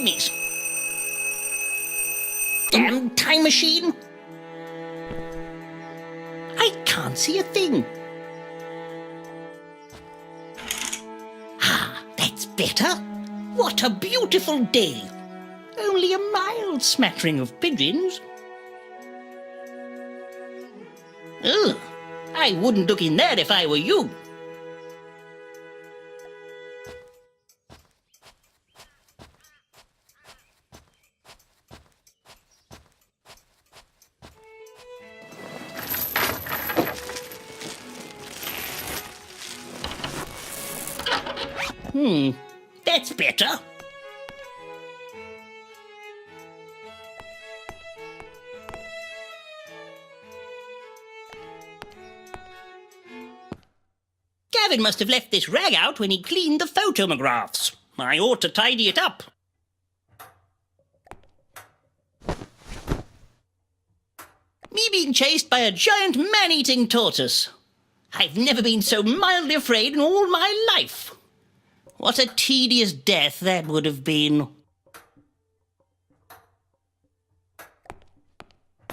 goodness! Damn time machine! I can't see a thing. Ah, that's better. What a beautiful day. Only a mild smattering of pigeons. Ugh, I wouldn't look in there if I were you. That's better. Gavin must have left this rag out when he cleaned the photomographs. I ought to tidy it up. Me being chased by a giant man-eating tortoise. I've never been so mildly afraid in all my life. What a tedious death that would have been.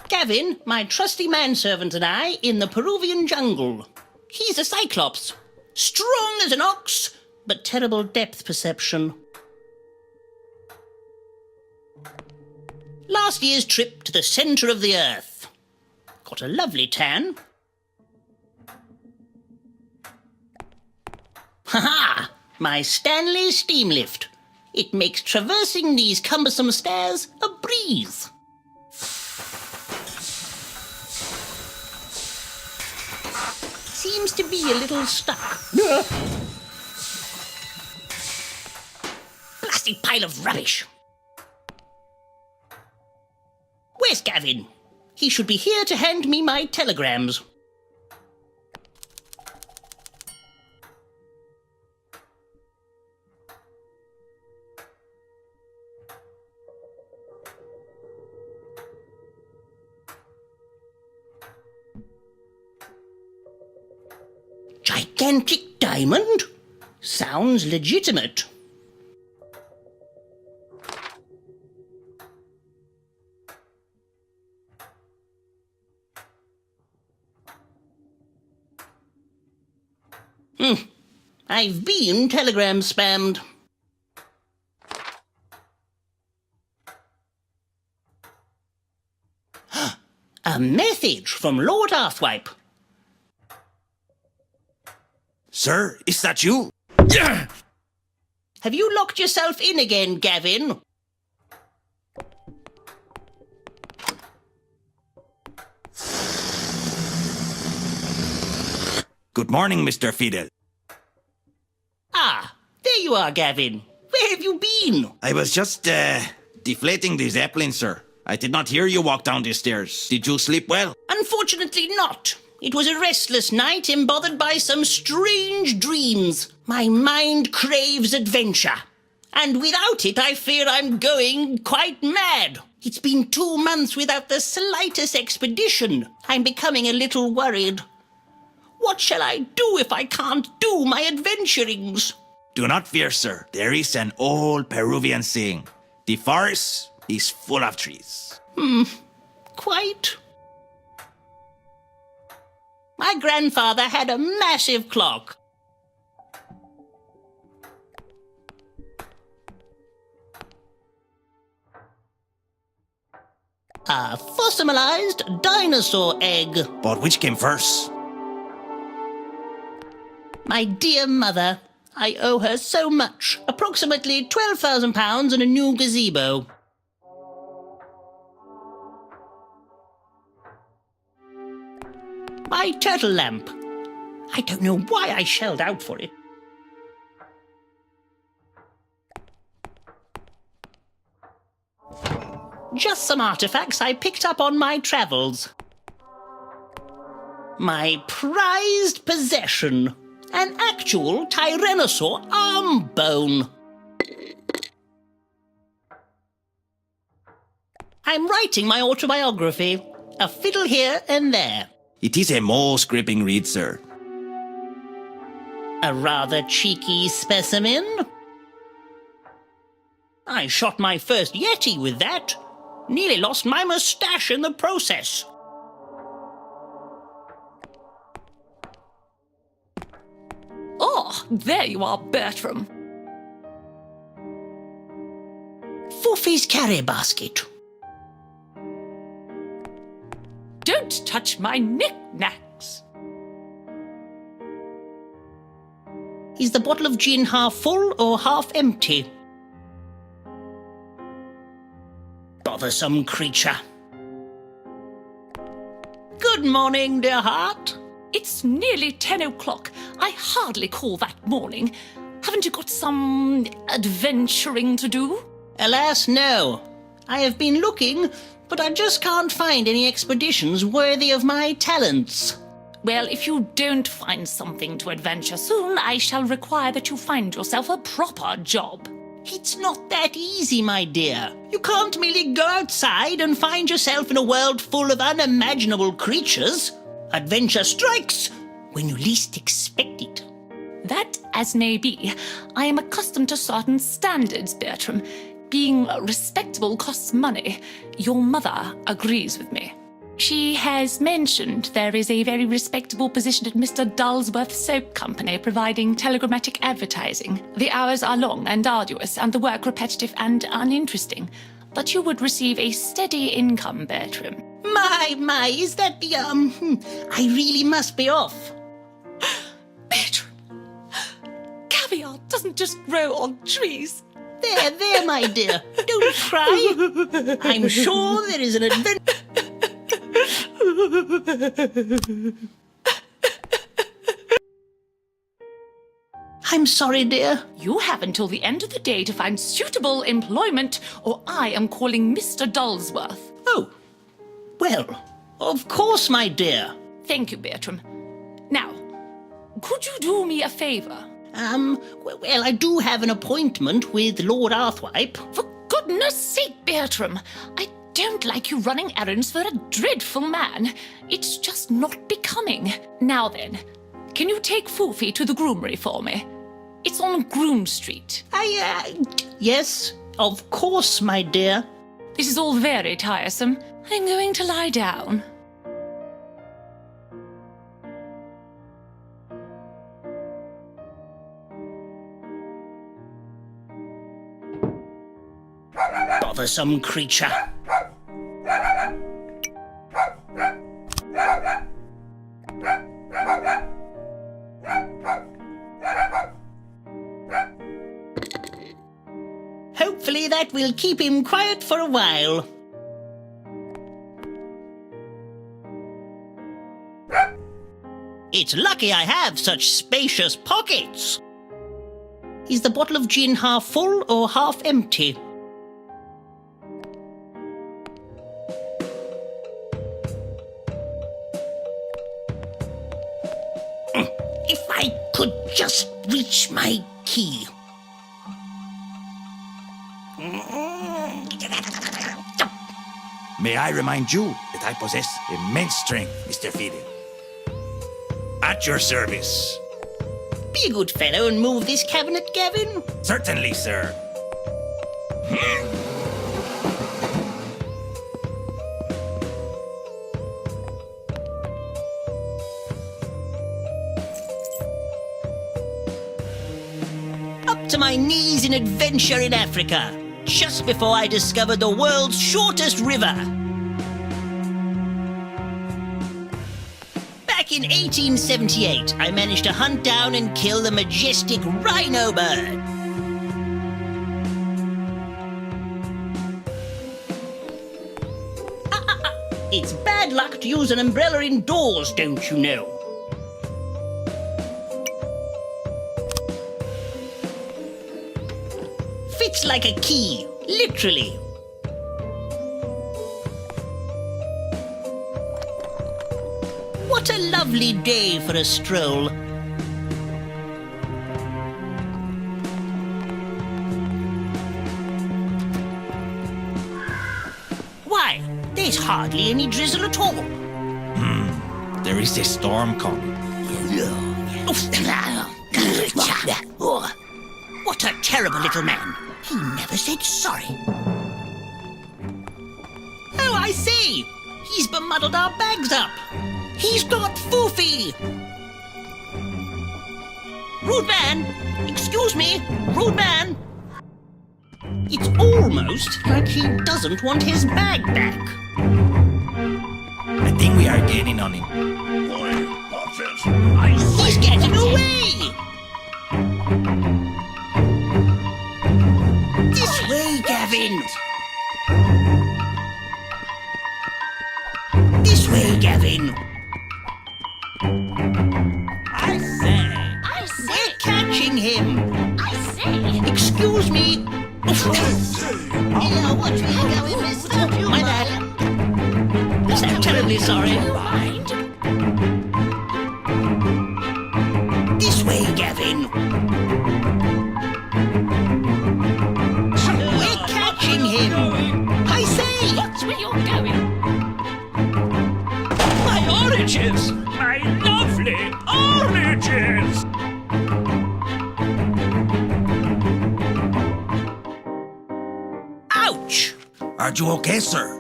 Gavin, my trusty manservant, and I in the Peruvian jungle. He's a cyclops, strong as an ox, but terrible depth perception. Last year's trip to the centre of the earth. Got a lovely tan. Ha-ha! My Stanley steam lift. It makes traversing these cumbersome stairs a breeze. Seems to be a little stuck. Blasted pile of rubbish. Where's Gavin? He should be here to hand me my telegrams. Gigantic diamond? Sounds legitimate. I've been telegram spammed. A message from Lord Arthwipe. Sir, is that you? Have you locked yourself in again, Gavin? Good morning, Mr. Fiddle. Ah, there you are, Gavin. Where have you been? I was just, deflating the Zeppelin, sir. I did not hear you walk down the stairs. Did you sleep well? Unfortunately not. It was a restless night, embothered by some strange dreams. My mind craves adventure. And without it, I fear I'm going quite mad. It's been 2 months without the slightest expedition. I'm becoming a little worried. What shall I do if I can't do my adventurings? Do not fear, sir. There is an old Peruvian saying. The forest is full of trees. Quite. My grandfather had a massive clock. A fossilized dinosaur egg. But which came first? My dear mother, I owe her so much. Approximately £12,000 and a new gazebo. My turtle lamp. I don't know why I shelled out for it. Just some artifacts I picked up on my travels. My prized possession. An actual tyrannosaur arm bone. I'm writing my autobiography. A fiddle here and there. It is a most gripping read, sir. A rather cheeky specimen. I shot my first Yeti with that. Nearly lost my moustache in the process. Oh, there you are, Bertram. Foofy's carry basket. Don't touch my knick-knacks. Is the bottle of gin half full or half empty? Bothersome creature. Good morning, dear heart. It's nearly 10 o'clock. I hardly call that morning. Haven't you got some adventuring to do? Alas, no. I have been looking, but I just can't find any expeditions worthy of my talents. Well, if you don't find something to adventure soon, I shall require that you find yourself a proper job. It's not that easy, my dear. You can't merely go outside and find yourself in a world full of unimaginable creatures. Adventure strikes when you least expect it. That as may be, I am accustomed to certain standards, Bertram. Being respectable costs money. Your mother agrees with me. She has mentioned there is a very respectable position at Mr. Dullsworth's soap company providing telegrammatic advertising. The hours are long and arduous, and the work repetitive and uninteresting. But you would receive a steady income, Bertram. My, is that the, I really must be off. Bertram! Caviar doesn't just grow on trees. There, my dear. Don't cry. I'm sure there is an adventure. I'm sorry, dear. You have until the end of the day to find suitable employment, or I am calling Mr. Dullsworth. Oh, well, of course, my dear. Thank you, Bertram. Now, could you do me a favour? Well, I do have an appointment with Lord Arthwipe. For goodness sake, Bertram, I don't like you running errands for a dreadful man. It's just not becoming. Now then, can you take Foofy to the groomery for me? It's on Groom Street. Yes, of course, my dear. This is all very tiresome. I'm going to lie down. Bothersome creature. Hopefully that will keep him quiet for a while. It's lucky I have such spacious pockets. Is the bottle of gin half full or half empty? If I could just reach my key. May I remind you that I possess immense strength, Mr. Fiddle. At your service. Be a good fellow and move this cabinet, Gavin. Certainly, sir. Up to my knees in adventure in Africa, just before I discovered the world's shortest river. Back in 1878, I managed to hunt down and kill the majestic rhino bird. It's bad luck to use an umbrella indoors, don't you know? Fits like a key, literally. What a lovely day for a stroll. Why, there's hardly any drizzle at all. There is a storm coming. What a terrible little man. He never said sorry. Oh, I see. He's bemuddled our bags up. He's got foofy. Rude man! Excuse me, rude man! It's almost like he doesn't want his bag back. I think we are gaining on him. He's getting away! This way, Gavin! This way, Gavin! I say! We're catching him! I say! Excuse me! Yeah, watch me going, mister. My bad. So terribly sorry. Mind? This way, Gavin. We're catching him. I say! Watch where you're going. My oranges! My lovely oranges! Ouch! Are you okay, sir?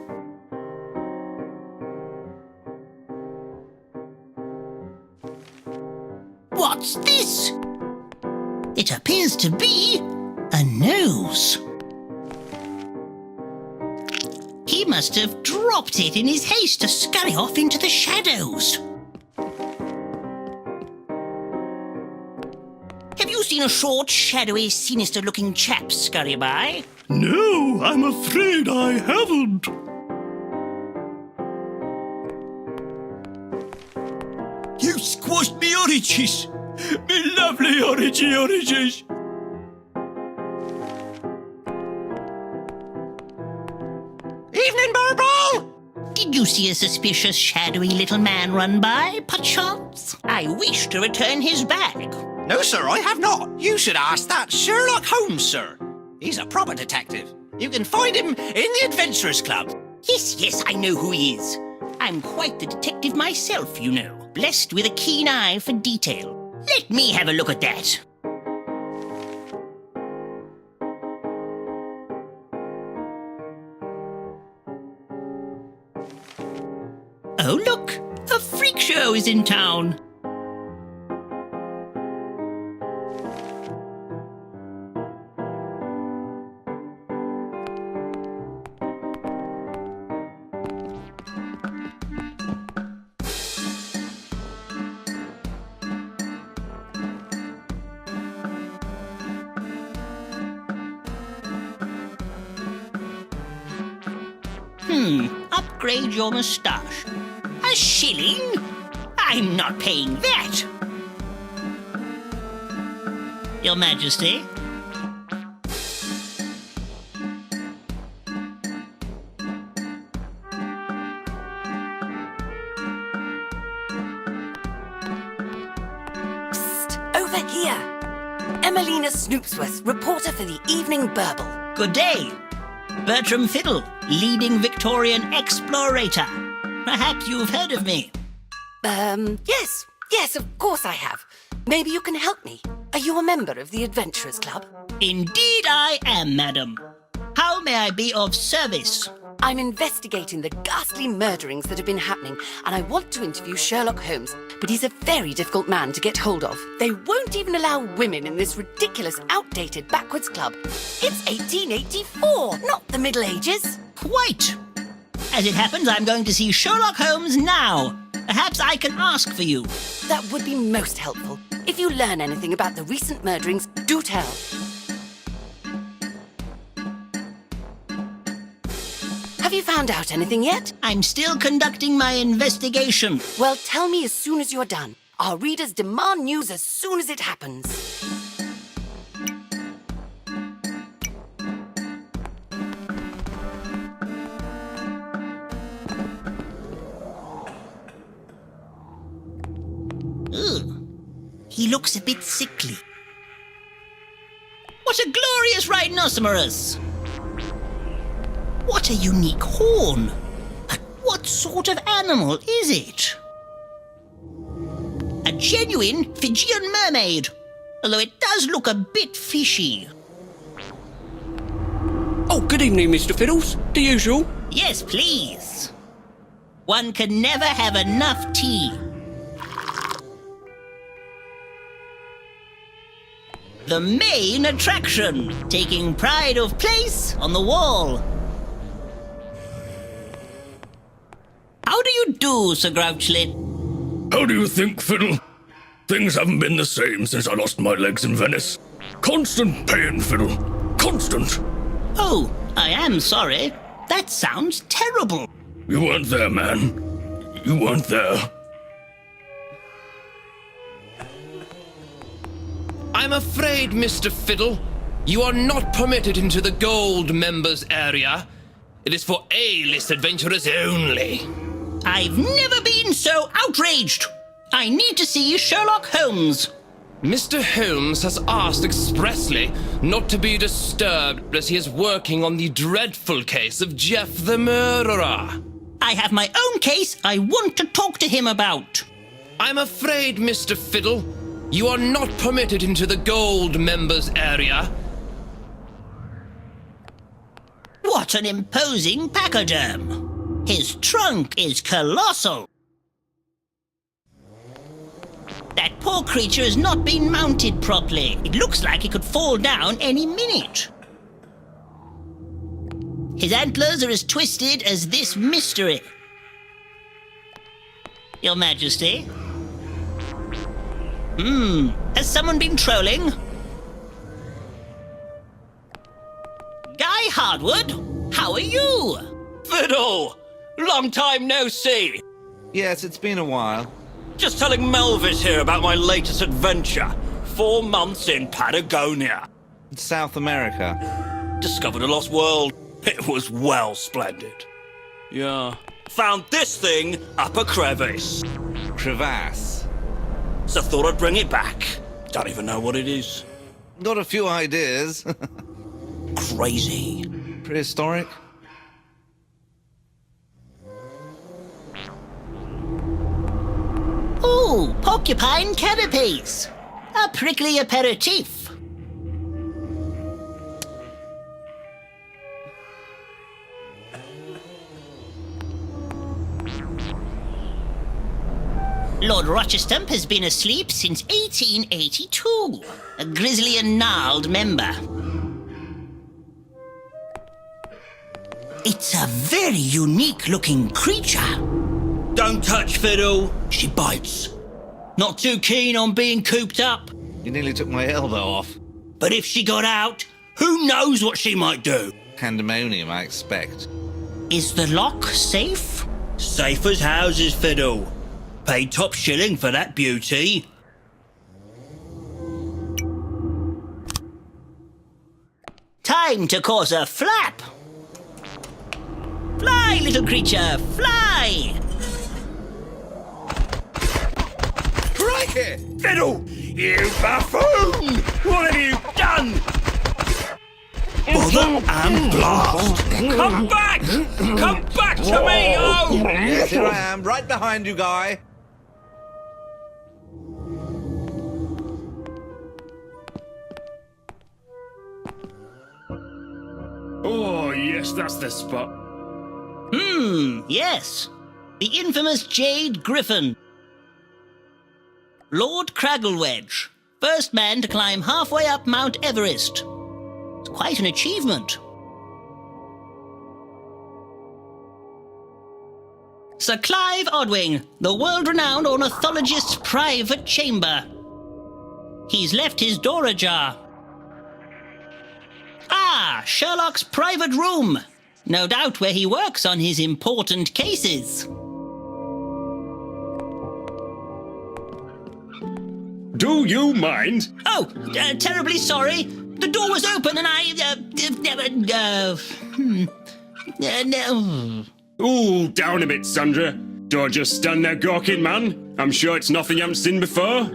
What's this? It appears to be a nose. He must have dropped it in his haste to scurry off into the shadows. Have you seen a short, shadowy, sinister-looking chap scurry by? No, I'm afraid I haven't. You squashed me oranges! Me lovely oranges! Evening, Burble! Did you see a suspicious, shadowy little man run by, perchance? I wish to return his bag. No, sir, I have not. You should ask that Sherlock Holmes, sir. He's a proper detective. You can find him in the Adventurers Club. Yes, I know who he is. I'm quite the detective myself, you know, blessed with a keen eye for detail. Let me have a look at that. Oh, look! A freak show is in town. Upgrade your moustache. A shilling? I'm not paying that. Your Majesty? Psst, over here. Emelina Snoopsworth, reporter for the Evening Burble. Good day. Bertram Fiddle, leading Victorian explorator. Perhaps you've heard of me. Yes, of course I have. Maybe you can help me. Are you a member of the Adventurers Club? Indeed I am, madam. How may I be of service? I'm investigating the ghastly murderings that have been happening, and I want to interview Sherlock Holmes, but he's a very difficult man to get hold of. They won't even allow women in this ridiculous, outdated, backwards club. It's 1884, not the Middle Ages. Quite. As it happens, I'm going to see Sherlock Holmes now. Perhaps I can ask for you. That would be most helpful. If you learn anything about the recent murderings, do tell. Have you found out anything yet? I'm still conducting my investigation. Well, tell me as soon as you're done. Our readers demand news as soon as it happens. Ugh. He looks a bit sickly. What a glorious rhinoceros! What a unique horn! But what sort of animal is it? A genuine Fijian mermaid, although it does look a bit fishy. Oh, good evening, Mr. Fiddles. The usual. Yes, please. One can never have enough tea. The main attraction, taking pride of place on the wall. How do you do, Sir Grouchlet? How do you think, Fiddle? Things haven't been the same since I lost my legs in Venice. Constant pain, Fiddle. Constant. Oh, I am sorry. That sounds terrible. You weren't there, man. You weren't there. I'm afraid, Mr. Fiddle, you are not permitted into the gold members area. It is for A-list adventurers only. I've never been so outraged. I need to see Sherlock Holmes. Mr. Holmes has asked expressly not to be disturbed as he is working on the dreadful case of Jeff the murderer. I have my own case I want to talk to him about. I'm afraid, Mr. Fiddle, you are not permitted into the gold members area. What an imposing pachyderm. His trunk is colossal. That poor creature has not been mounted properly. It looks like it could fall down any minute. His antlers are as twisted as this mystery. Your Majesty? Has someone been trolling? Guy Hardwood, how are you? Fiddle! Long time no see! Yes, it's been a while. Just telling Melvis here about my latest adventure. 4 months in Patagonia. South America. Discovered a lost world. It was well splendid. Yeah. Found this thing up a crevice. Crevasse. So thought I'd bring it back. Don't even know what it is. Got a few ideas. Crazy. Prehistoric? Ooh, porcupine carapace. A prickly aperitif. Lord Rochestamp has been asleep since 1882. A grisly and gnarled member. It's a very unique-looking creature. Don't touch Fiddle. She bites. Not too keen on being cooped up. You nearly took my elbow off. But if she got out, who knows what she might do? Pandemonium, I expect. Is the lock safe? Safe as houses, Fiddle. Paid top shilling for that beauty. Time to cause a flap. Fly, little creature, fly! Crikey! Fiddle, you buffoon! What have you done? Bother and blast! Come back! Come back to me, oh! Yes, here I am, right behind you, Guy. Oh, yes, that's the spot. Yes. The infamous Jade Griffin. Lord Cragglewedge, first man to climb halfway up Mount Everest. It's quite an achievement. Sir Clive Odwing, the world-renowned ornithologist's private chamber. He's left his door ajar. Ah, Sherlock's private room. No doubt where he works on his important cases. Do you mind? Oh, terribly sorry. The door was open and no. Ooh, down a bit, Sandra. Don't just stand there gawking, man. I'm sure it's nothing you haven't seen before.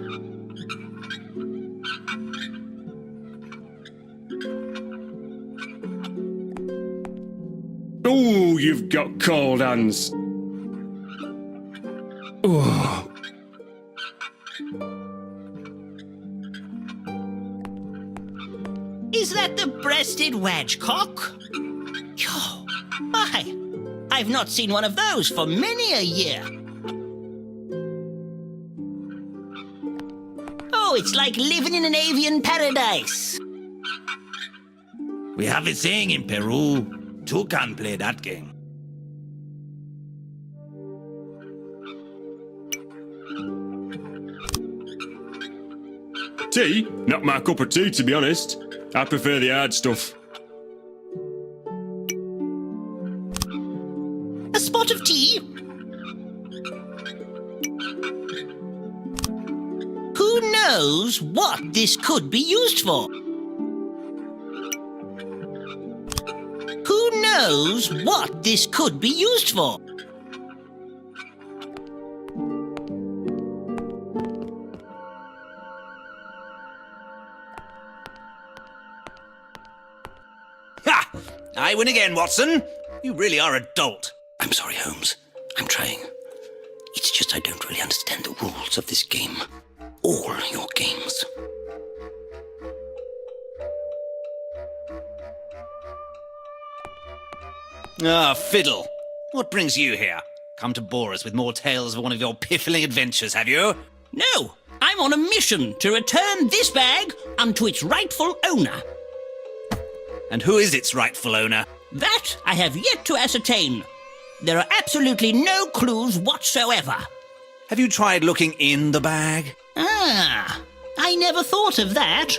Ooh, you've got cold hands. Ooh. Is that the breasted wedgecock? I've not seen one of those for many a year. Oh, it's like living in an avian paradise. We have a saying in Peru, two can play that game. Tea? Not my cup of tea, to be honest. I prefer the hard stuff. A spot of tea? Who knows what this could be used for? Who knows what this could be used for? Ha! I win again, Watson. You really are a dolt. I'm sorry, Holmes. I'm trying. It's just I don't really understand the rules of this game. All your games. Ah, Fiddle. What brings you here? Come to bore us with more tales of one of your piffling adventures, have you? No, I'm on a mission to return this bag unto its rightful owner. And who is its rightful owner? That I have yet to ascertain. There are absolutely no clues whatsoever. Have you tried looking in the bag? Ah, I never thought of that.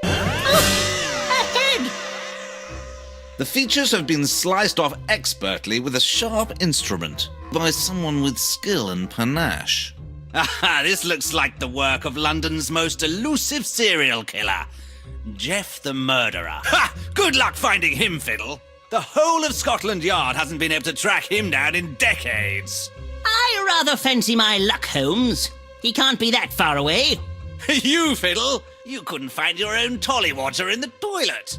Oh, a head! The features have been sliced off expertly with a sharp instrument by someone with skill and panache. Aha, this looks like the work of London's most elusive serial killer, Jeff the Murderer. Ha! Good luck finding him, Fiddle. The whole of Scotland Yard hasn't been able to track him down in decades. I rather fancy my luck, Holmes. He can't be that far away. You, Fiddle, you couldn't find your own tollywater in the toilet.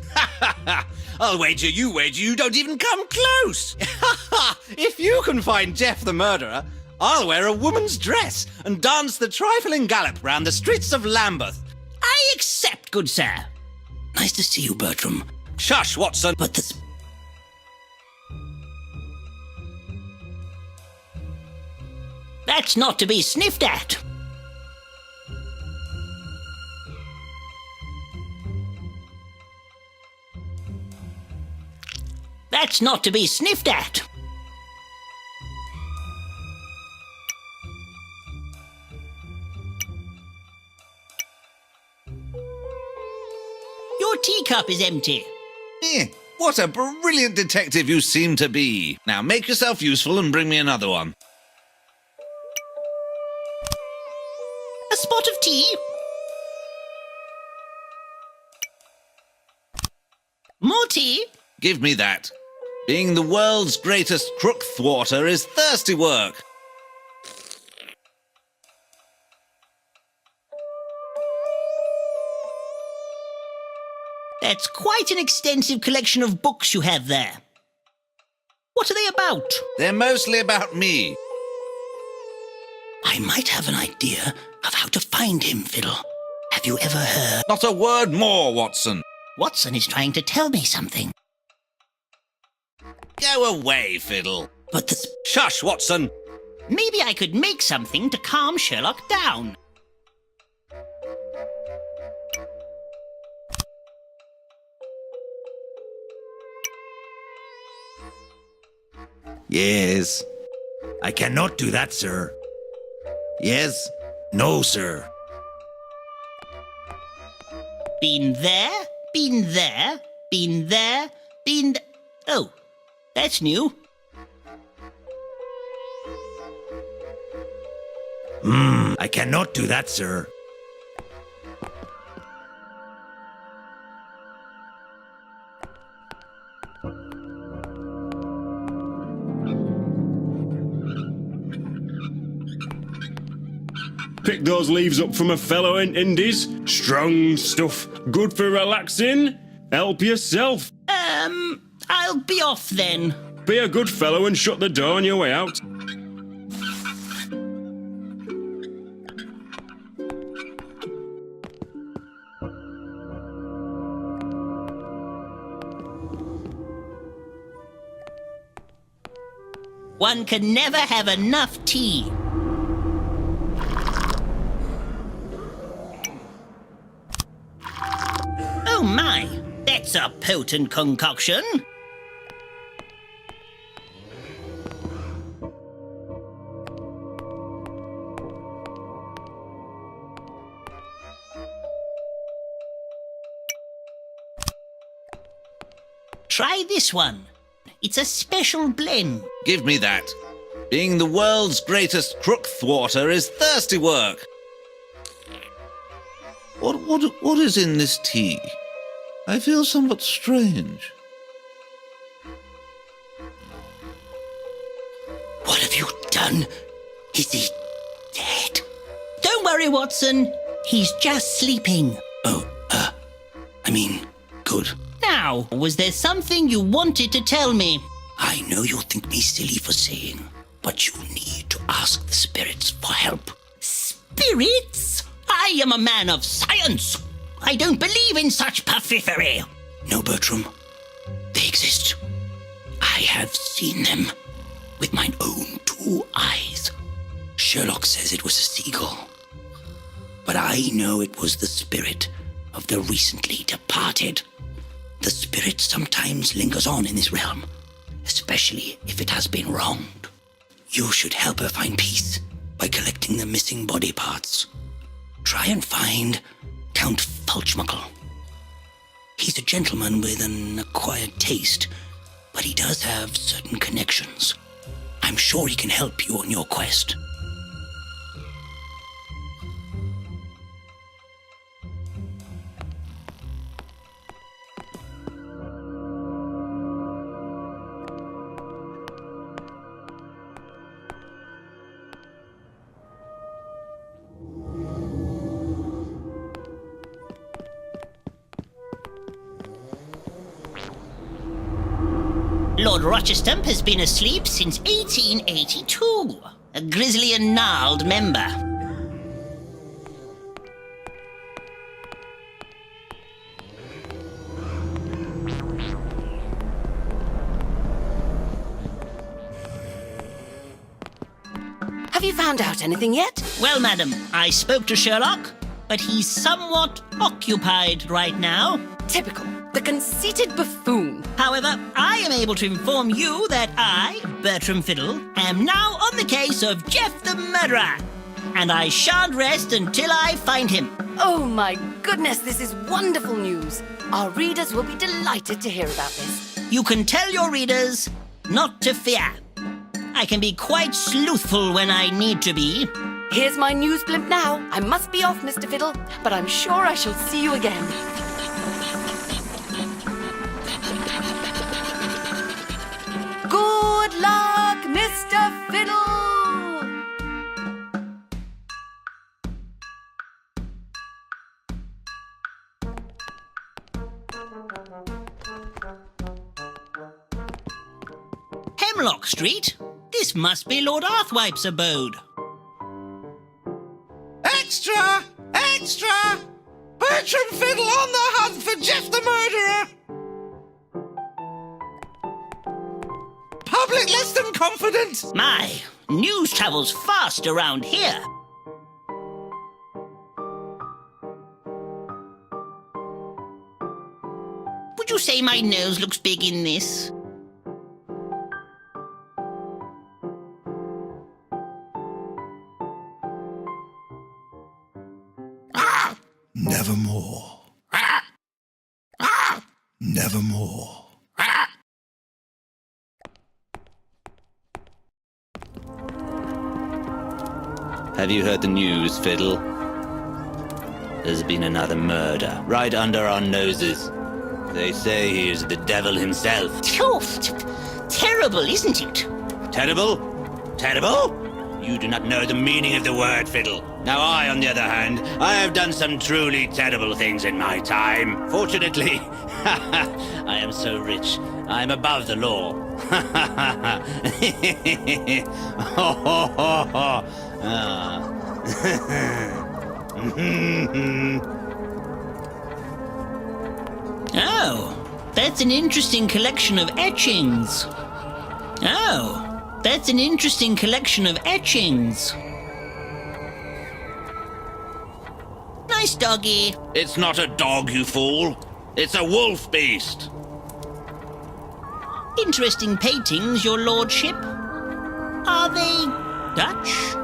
I'll wager you don't even come close. If you can find Jeff the Murderer, I'll wear a woman's dress and dance the trifling gallop round the streets of Lambeth. I accept, good sir. Nice to see you, Bertram. Shush, Watson. But this... That's not to be sniffed at. That's not to be sniffed at. Your teacup is empty. What a brilliant detective you seem to be. Now make yourself useful and bring me another one. A spot of tea? More tea? Give me that. Being the world's greatest crook thwarter is thirsty work. That's quite an extensive collection of books you have there. What are they about? They're mostly about me. I might have an idea of how to find him, Fiddle. Have you ever heard? Not a word more, Watson. Watson is trying to tell me something. Go away, Fiddle. But the... Shush, Watson. Maybe I could make something to calm Sherlock down. Yes. I cannot do that, sir. Yes. No, sir. Been there, been there, been there, been... Oh, that's new. I cannot do that, sir. Pick those leaves up from a fellow in Indies. Strong stuff. Good for relaxing. Help yourself. I'll be off then. Be a good fellow and shut the door on your way out. One can never have enough tea. Oh my, that's a potent concoction. Try this one. It's a special blend. Give me that. Being the world's greatest crook thwarter is thirsty work. What is in this tea? I feel somewhat strange. What have you done? Is he dead? Don't worry, Watson. He's just sleeping. Good. Now, was there something you wanted to tell me? I know you'll think me silly for saying, but you need to ask the spirits for help. Spirits? I am a man of science. I don't believe in such puffery. No, Bertram. They exist. I have seen them with mine own 2 eyes. Sherlock says it was a seagull, but I know it was the spirit of the recently departed. The spirit sometimes lingers on in this realm, especially if it has been wronged. You should help her find peace by collecting the missing body parts. Try and find Count Fulchmuckle. He's a gentleman with an acquired taste, but he does have certain connections. I'm sure he can help you on your quest. Lord Rochestamp has been asleep since 1882. A grizzly and gnarled member. Have you found out anything yet? Well, madam, I spoke to Sherlock, but he's somewhat occupied right now. Typical. The conceited buffoon. However, I am able to inform you that I, Bertram Fiddle, am now on the case of Jeff the Murderer, and I shan't rest until I find him. Oh my goodness, this is wonderful news. Our readers will be delighted to hear about this. You can tell your readers not to fear. I can be quite sleuthful when I need to be. Here's my news blimp now. I must be off, Mr. Fiddle, but I'm sure I shall see you again. Good luck, Mr. Fiddle! Hemlock Street? This must be Lord Arthwipe's abode. Extra! Extra! Bertram Fiddle on the hunt for Jeff the Murderer! Public less than confident! My, news travels fast around here. Would you say my nose looks big in this? Nevermore. Nevermore. Have you heard the news, Fiddle? There's been another murder, right under our noses. They say he is the devil himself. Terrible, isn't it? Terrible? Terrible? You do not know the meaning of the word, Fiddle. Now I, on the other hand, I have done some truly terrible things in my time. Fortunately, I am so rich, I am above the law. Oh, that's an interesting collection of etchings. Oh, That's an interesting collection of etchings. Nice doggy. It's not a dog, you fool. It's a wolf beast. Interesting paintings, your lordship. Are they Dutch?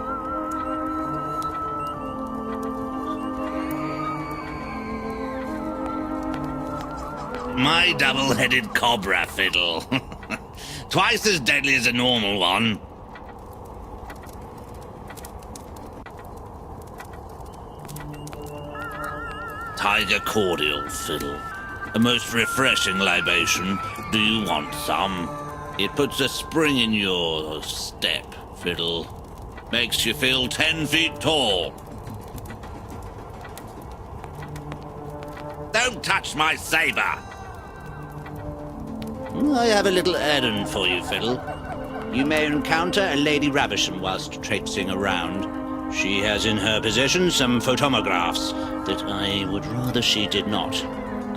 My double-headed cobra fiddle. Twice as deadly as a normal one. Tiger cordial fiddle. A most refreshing libation. Do you want some? It puts a spring in your step, fiddle. Makes you feel 10 feet tall. Don't touch my saber! I have a little errand for you, Fiddle. You may encounter a Lady Ravisham whilst traipsing around. She has in her possession some photomographs that I would rather she did not.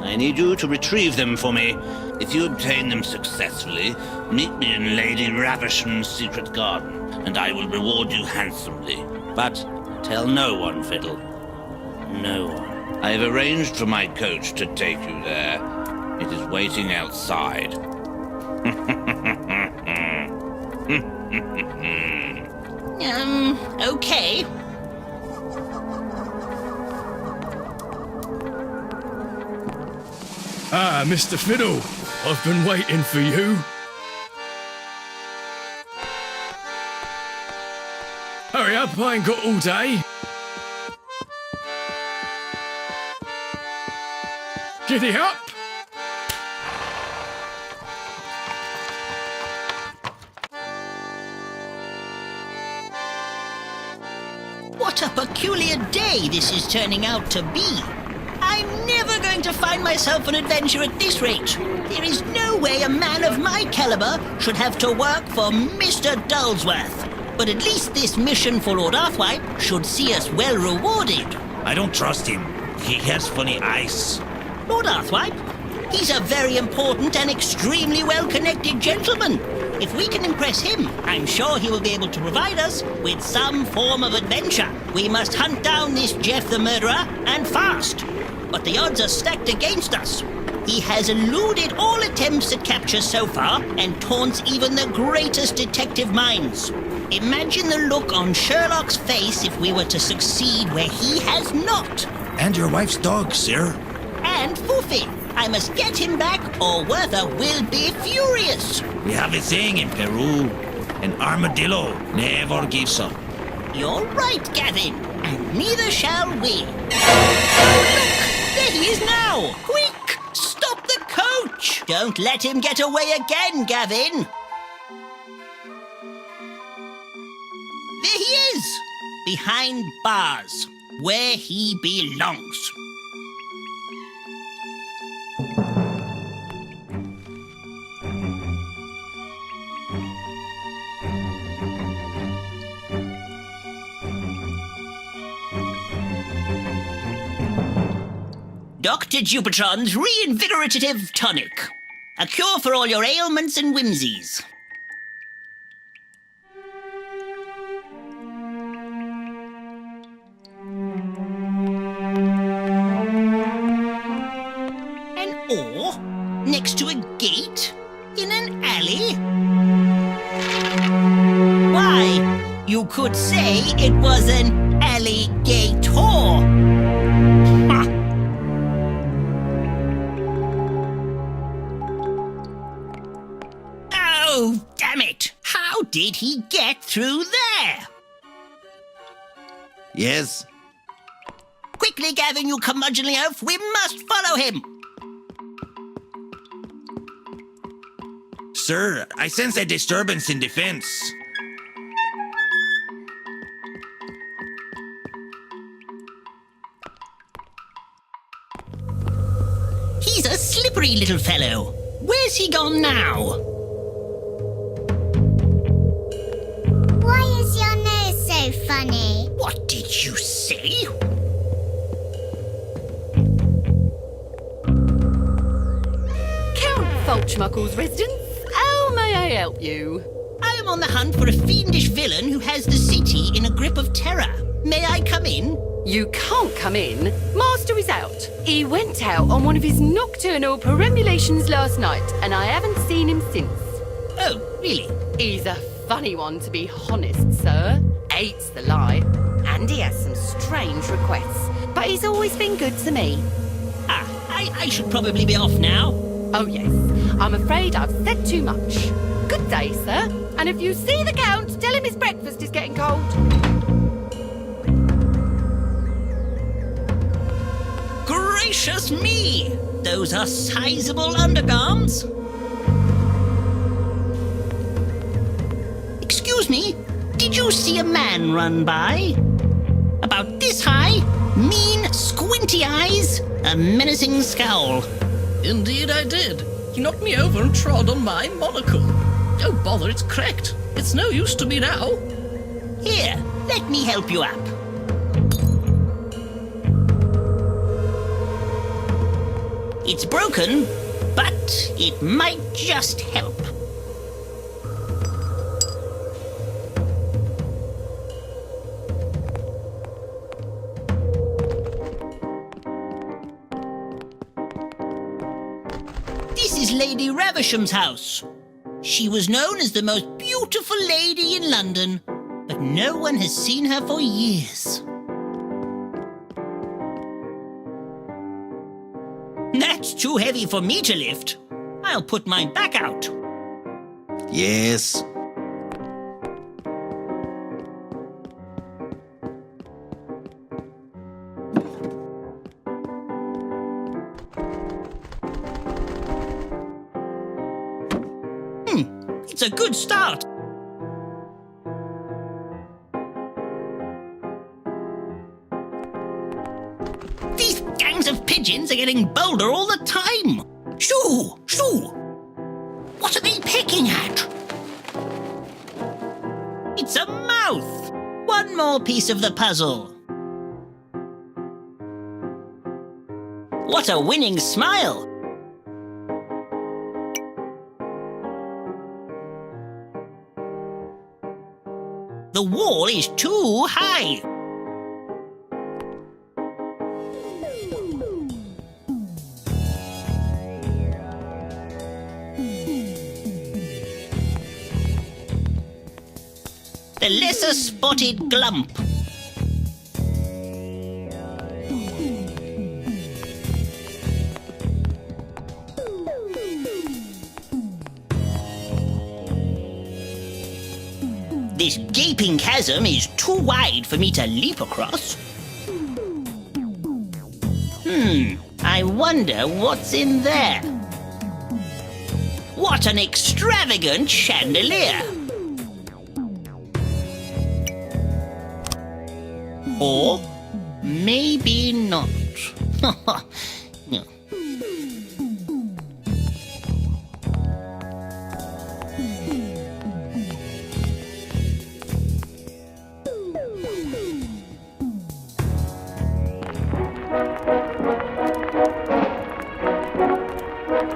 I need you to retrieve them for me. If you obtain them successfully, meet me in Lady Ravisham's secret garden, and I will reward you handsomely. But tell no one, Fiddle. No one. I have arranged for my coach to take you there. It is waiting outside. Okay. Ah, Mr. Fiddle, I've been waiting for you. Hurry up, I ain't got all day. Giddy up! What a peculiar day this is turning out to be. I'm never going to find myself an adventure at this rate. There is no way a man of my caliber should have to work for Mr. Dulsworth. But at least this mission for Lord Arthwipe should see us well rewarded. I don't trust him. He has funny eyes. Lord Arthwipe? He's a very important and extremely well-connected gentleman. If we can impress him, I'm sure he will be able to provide us with some form of adventure. We must hunt down this Jeff the murderer, and fast. But the odds are stacked against us. He has eluded all attempts at capture so far and taunts even the greatest detective minds. Imagine the look on Sherlock's face if we were to succeed where he has not. And your wife's dog, sir. And Foofy. I must get him back or Werther will be furious. We have a saying in Peru. An armadillo never gives up. You're right, Gavin. And neither shall we. Oh, look! There he is now! Quick! Stop the coach! Don't let him get away again, Gavin! There he is! Behind bars, where he belongs. Dr. Jupitron's reinvigorative tonic. A cure for all your ailments and whimsies. An oar next to a gate in an alley? Why, you could say it was an alligator. Oh, damn it! How did he get through there? Yes? Quickly, Gavin, you curmudgeonly oaf! We must follow him! Sir, I sense a disturbance in defense. He's a slippery little fellow. Where's he gone now? Why is your nose so funny? What did you say? Count Fulchmuckle's residence. How may I help you? I am I'm on the hunt for a fiendish villain who has the city in a grip of terror. May I come in? You can't come in. Master is out. He went out on one of his nocturnal perambulations last night, and I haven't seen him since. Oh, really? He's a funny one, to be honest, sir. Hates the lie. And he has some strange requests. But he's always been good to me. I should probably be off now. Oh, yes. I'm afraid I've said too much. Good day, sir. And if you see the Count, tell him his breakfast is getting cold. Gracious me! Those are sizable undergarments. Excuse me, did you see a man run by? About this high, mean, squinty eyes, a menacing scowl. Indeed I did. He knocked me over and trod on my monocle. Oh, bother, it's cracked. It's no use to me now. Here, let me help you up. It's broken, but it might just help. This is Lady Ravisham's house. She was known as the most beautiful lady in London, but no one has seen her for years. That's too heavy for me to lift. I'll put my back out. Yes. It's a good start. These gangs of pigeons are getting bolder all the time. Shoo! Shoo! What are they pecking at? It's a mouth! One more piece of the puzzle. What a winning smile! The wall is too high. The lesser spotted glump. This gaping chasm is too wide for me to leap across. I wonder what's in there. What an extravagant chandelier! Or maybe not. No.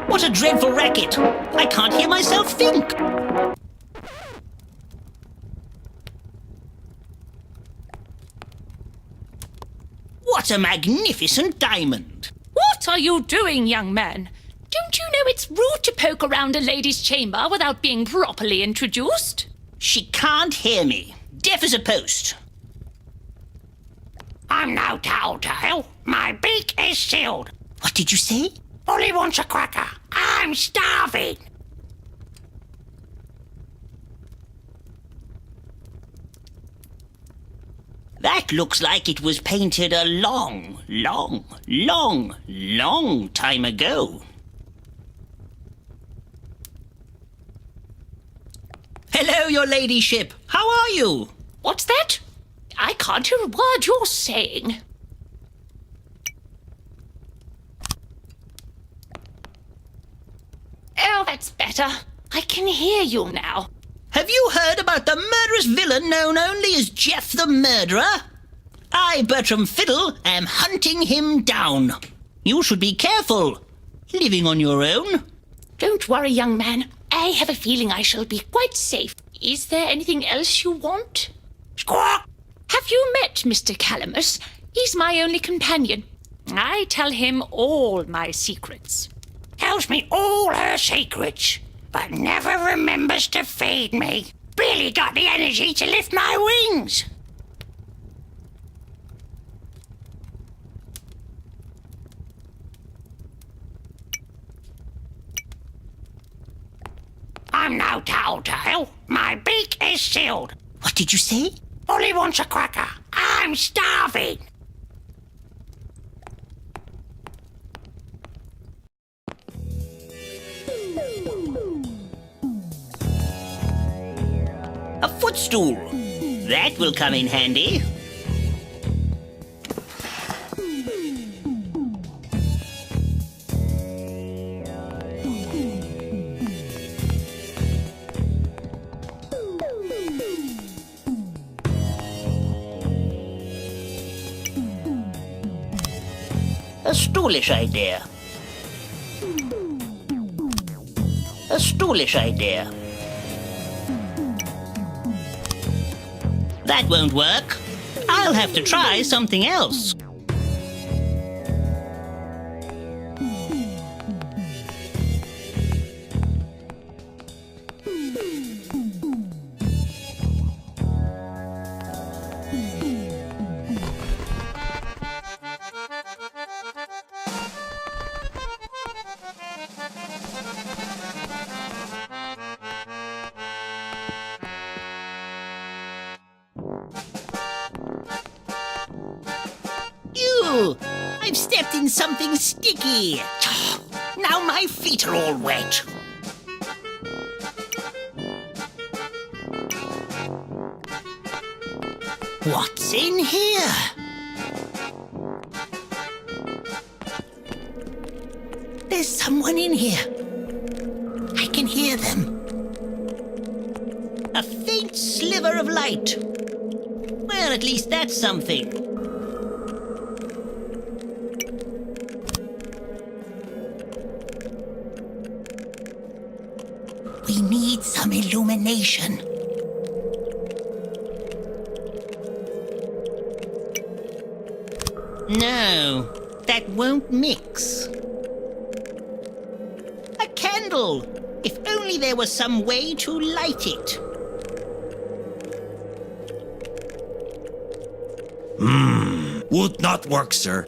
What a dreadful racket! I can't hear myself think! What a magnificent diamond! What are you doing, young man? Don't you know it's rude to poke around a lady's chamber without being properly introduced? She can't hear me. Deaf as a post. I'm no tattletale. My beak is sealed. What did you say? Ollie wants a cracker. I'm starving. That looks like it was painted a long time ago. Hello, your ladyship. How are you? What's that? I can't hear a word you're saying. Oh, that's better. I can hear you now. Have you heard about the murderous villain known only as Jeff the Murderer? I, Bertram Fiddle, am hunting him down. You should be careful, living on your own. Don't worry, young man. I have a feeling I shall be quite safe. Is there anything else you want? Squawk! Have you met Mr. Calamus? He's my only companion. I tell him all my secrets. Tells me all her secrets, but never remembers to feed me. Barely got the energy to lift my wings. I'm no tattletale. My beak is sealed. What did you say? Ollie wants a cracker. I'm starving. A footstool. That will come in handy. A stoolish idea. A stoolish idea. That won't work. I'll have to try something else. I've stepped in something sticky. Now my feet are all wet. What's in here? There's someone in here. I can hear them. A faint sliver of light. Well, at least that's something. We need some illumination. No, that won't mix. A candle! If only there was some way to light it. Would not work, sir.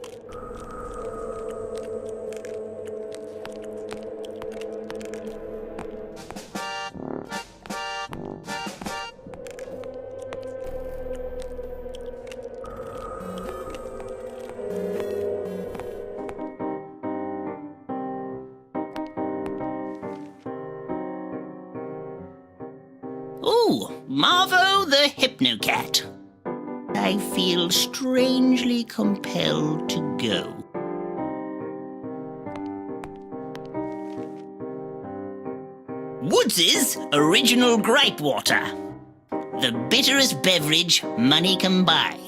Ooh, Marvo the Hypnocat. I feel strangely compelled to go. Woods's Original Gripe Water. The bitterest beverage money can buy.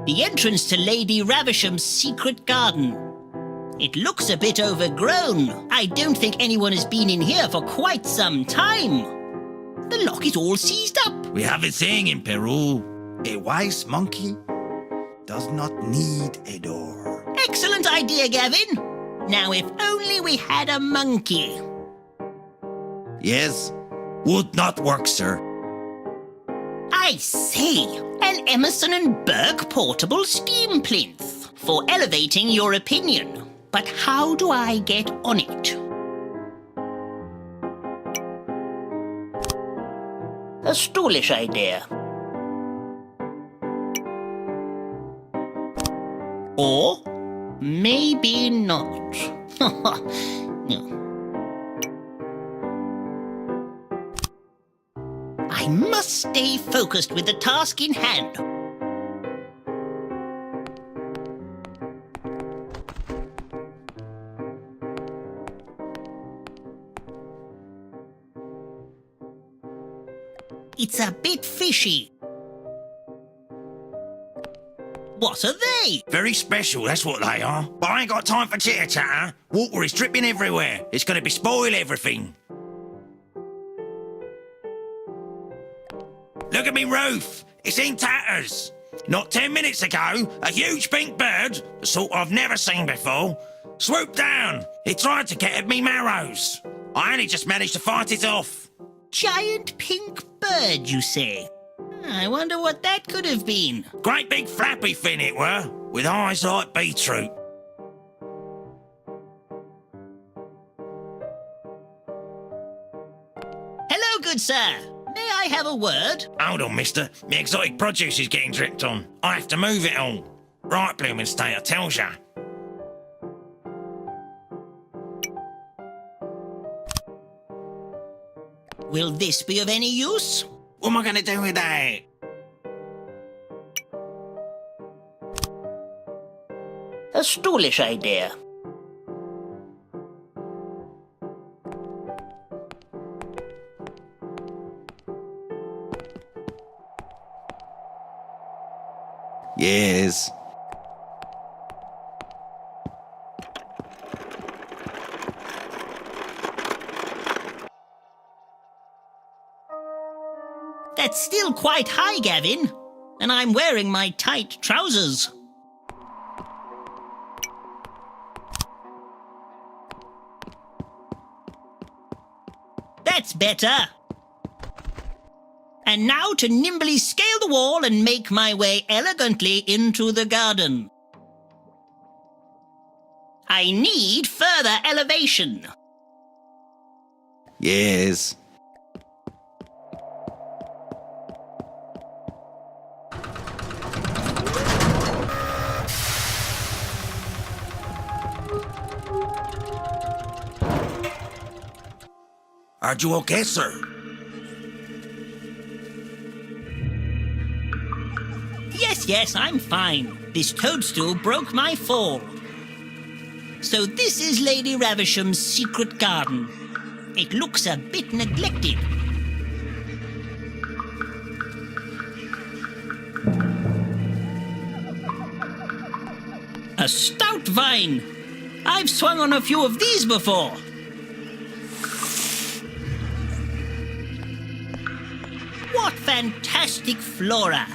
The entrance to Lady Ravisham's secret garden. It looks a bit overgrown. I don't think anyone has been in here for quite some time. The lock is all seized up. We have a saying in Peru. A wise monkey does not need a door. Excellent idea, Gavin. Now, if only we had a monkey. Yes, would not work, sir. I see. An Emerson and Burke portable steam plinth for elevating your opinion. But how do I get on it? A stoolish idea. Or maybe not. No. I must stay focused with the task in hand. It's a bit fishy. What are they? Very special, that's what they are. But I ain't got time for chitter-chatter. Water is dripping everywhere. It's going to bespoil everything. Look at me roof. It's in tatters. Not 10 minutes ago, a huge pink bird, the sort I've never seen before, swooped down. It tried to get at me marrows. I only just managed to fight it off. Giant pink bird, you say? I wonder what that could have been. Great big flappy fin it were, with eyes like beetroot. Hello, good sir. May I have a word? Hold on, mister. My exotic produce is getting dripped on. I have to move it all. Right, bloomin' state, I tells ya. Will this be of any use? What am I going to do with that? A stoolish idea. Yes. That's still quite high, Gavin. And I'm wearing my tight trousers. That's better. And now to nimbly scale the wall and make my way elegantly into the garden. I need further elevation. Yes. Are you okay, sir? Yes, I'm fine. This toadstool broke my fall. So this is Lady Ravisham's secret garden. It looks a bit neglected. A stout vine. I've swung on a few of these before. What fantastic flora!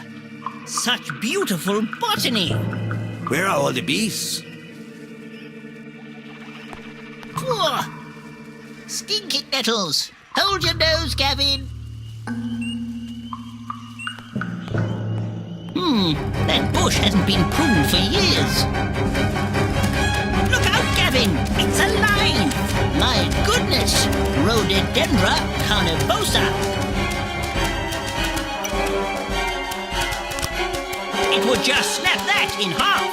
Such beautiful botany! Where are all the bees? Poor! Stinky nettles! Hold your nose, Gavin! That bush hasn't been pruned for years. Look out, Gavin! It's alive! My goodness! Rhododendra carnivosa! It would just snap that in half.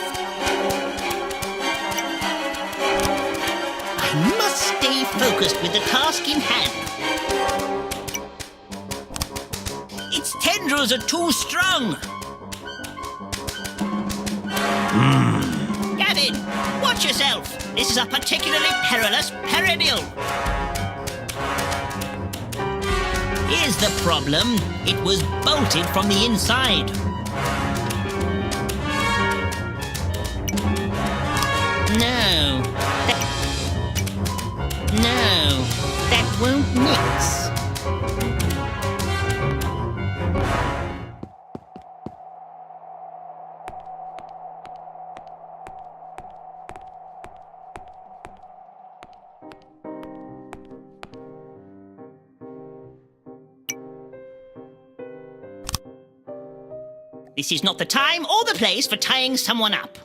I must stay focused with the task in hand. Its tendrils are too strong. Gavin, watch yourself. This is a particularly perilous perennial. Here's the problem. It was bolted from the inside. No, that won't mix. This is not the time or the place for tying someone up.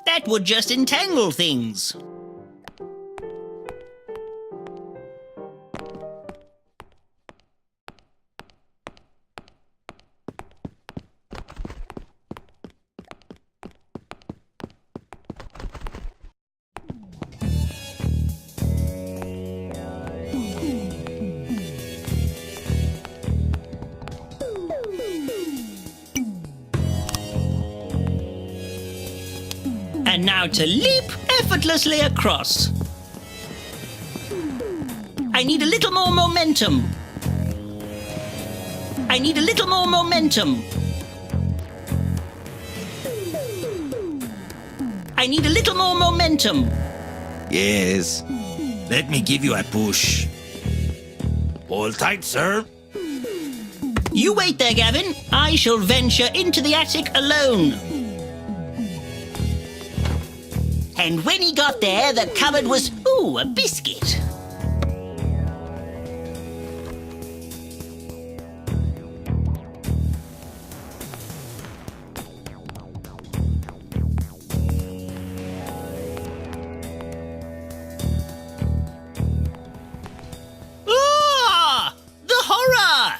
That would just entangle things. And now to leap effortlessly across. I need a little more momentum. I need a little more momentum. I need a little more momentum. Yes. Let me give you a push. Hold tight, sir. You wait there, Gavin. I shall venture into the attic alone. And when he got there, the cupboard was, ooh, a biscuit. Ah! The horror!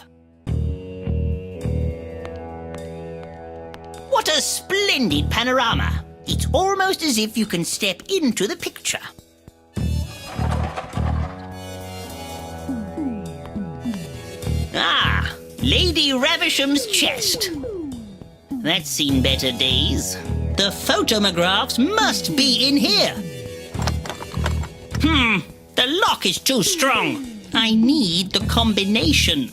What a splendid panorama. It's almost as if you can step into the picture. Ah, Lady Ravisham's chest. That's seen better days. The photomographs must be in here. The lock is too strong. I need the combination.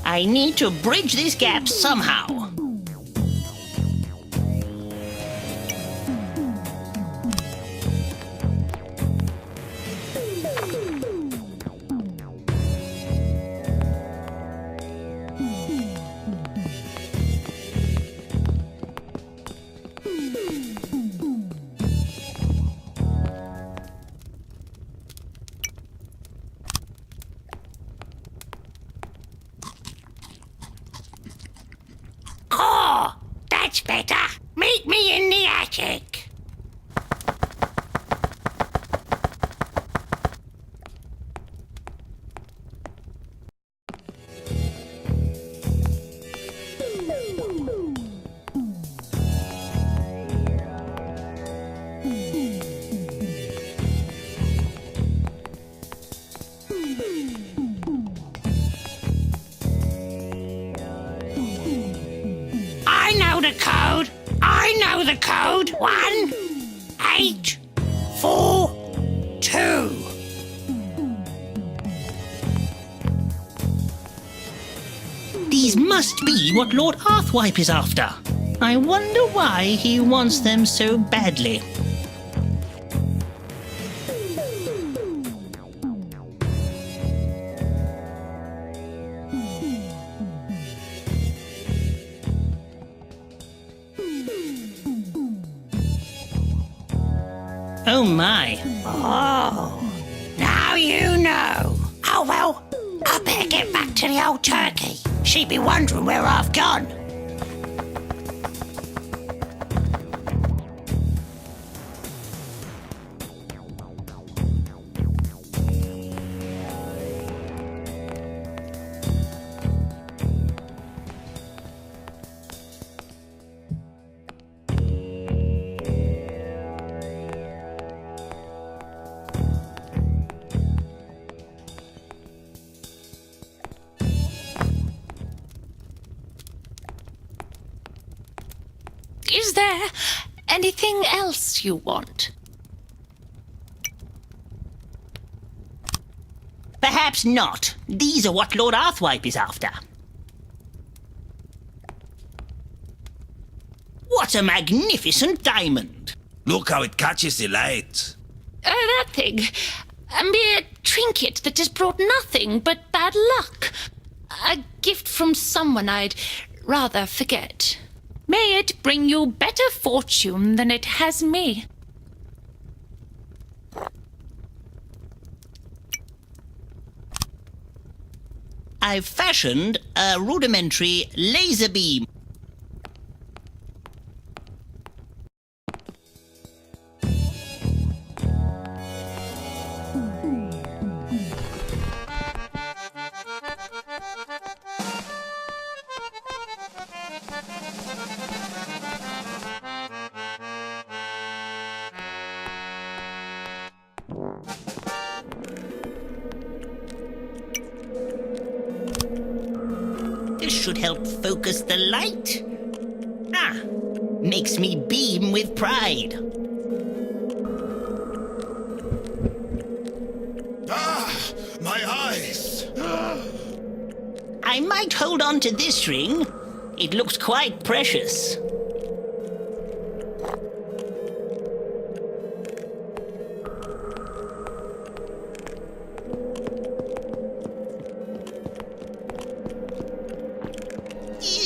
I need to bridge this gap somehow. Oh, that's better. Meet me in the attic. I know the code. I know the code. 1842. These must be what Lord Arthwipe is after. I wonder why he wants them so badly. Oh my. Oh, now you know. Oh well, I better get back to the old turkey. She'd be wondering where I've gone. Is there anything else you want? Perhaps not. These are what Lord Arthwipe is after. What a magnificent diamond! Look how it catches the light. That thing. A mere trinket that has brought nothing but bad luck. A gift from someone I'd rather forget. May it bring you better fortune than it has me. I've fashioned a rudimentary laser beam. This should help focus the light. Ah, makes me beam with pride. Ah, my eyes! I might hold on to this ring. It looks quite precious.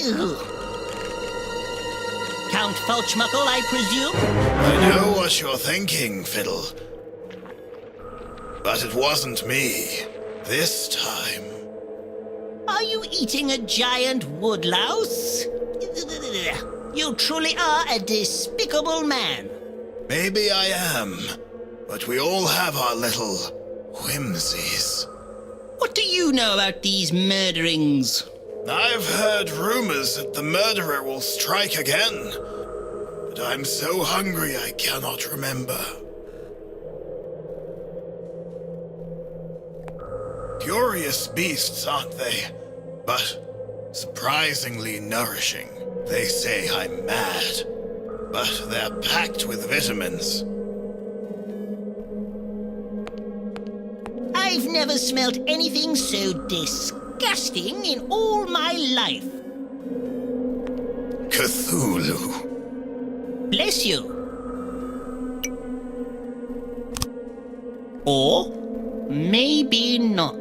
Ew. Count Falchmuckle, I presume? I know what you're thinking, Fiddle. But it wasn't me. This time. Are you eating a giant woodlouse? You truly are a despicable man. Maybe I am, but we all have our little whimsies. What do you know about these murderings? I've heard rumors that the murderer will strike again, but I'm so hungry I cannot remember. Curious beasts, aren't they? But surprisingly nourishing. They say I'm mad, but they're packed with vitamins. I've never smelt anything so disgusting in all my life. Cthulhu. Bless you. Or maybe not.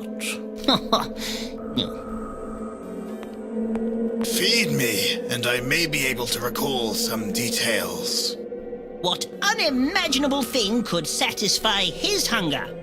No. Feed me, and I may be able to recall some details. What unimaginable thing could satisfy his hunger?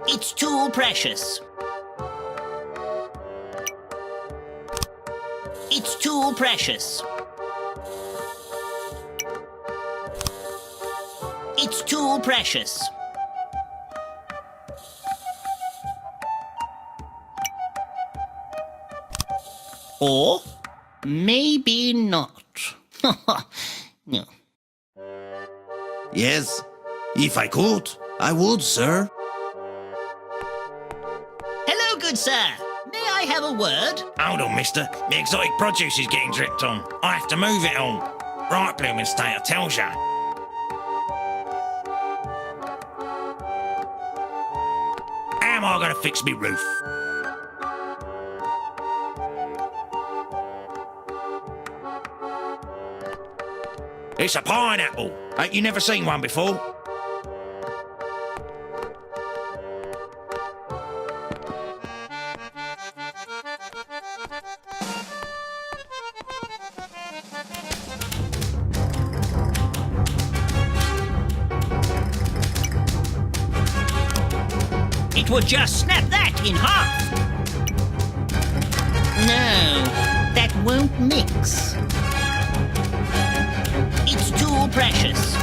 It's too precious. It's too precious. It's too precious. Or maybe not. No. Yes, if I could, I would, sir. Hello, good sir. May I have a word? Hold on, mister. The exotic produce is getting dripped on. I have to move it all. Right, blooming state, I tells ya. How am I going to fix me roof? It's a pineapple. Ain't you never seen one before? It would just snap that in half. No, that won't mix. It's too precious.